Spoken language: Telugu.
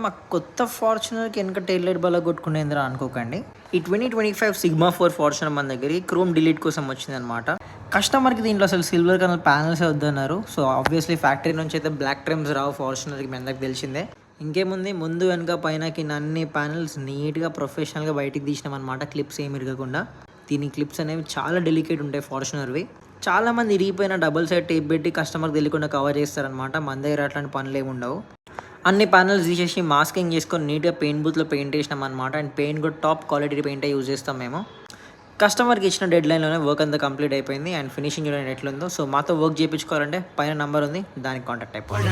మా కొత్త ఫార్చునర్కి వెనక టైల్ లైట్ బల్ల కొట్టుకునేందురా అనుకోకండి. ఈ 2025 సిగ్మా 4 ఫార్చునర్ మన దగ్గర క్రోమ్ డిలీట్ కోసం వచ్చిందనమాట. కస్టమర్కి దీంట్లో అసలు సిల్వర్ కలర్ ప్యానల్స్ వద్దన్నారు. సో ఆబ్వియస్లీ ఫ్యాక్టరీ నుంచి అయితే బ్లాక్ ట్రిమ్స్ రావు ఫార్చునర్కి, మీ అందరికి తెలిసిందే. ఇంకేముంది, ముందు వెనక పైన కింద అన్ని ప్యానల్స్ నీట్గా ప్రొఫెషనల్గా బయటికి తీసినాం అనమాట, క్లిప్స్ ఏమి ఇరగకుండా. దీని క్లిప్స్ అనేవి చాలా డెలికేట్ ఉంటాయి ఫార్చునర్వి. చాలామంది ఇరిగిపోయిన డబుల్ సైడ్ టేప్ పెట్టి కస్టమర్కి తెలియకుండా కవర్ చేస్తారనమాట. మన దగ్గర అట్లాంటి పనులు ఏమి ఉండవు. అన్ని ప్యానల్స్ తీసేసి మాస్కింగ్ చేసుకొని నీట్గా పెయింట్ బూత్లో పెయింట్ వేసినాం అనమాట. అండ్ పెయింట్ కూడా టాప్ క్వాలిటీ పెయింటే యూజ్ చేస్తాం మేము. కస్టమర్కి ఇచ్చిన డెడ్ లైన్లోనే వర్క్ అంతా కంప్లీట్ అయిపోయింది. అండ్ ఫినిషింగ్ చూడండి ఎట్లుందో. సో మాతో వర్క్ చేయించుకోవాలంటే పైన నంబర్ ఉంది, దానికి కాంటాక్ట్ అయిపోయింది.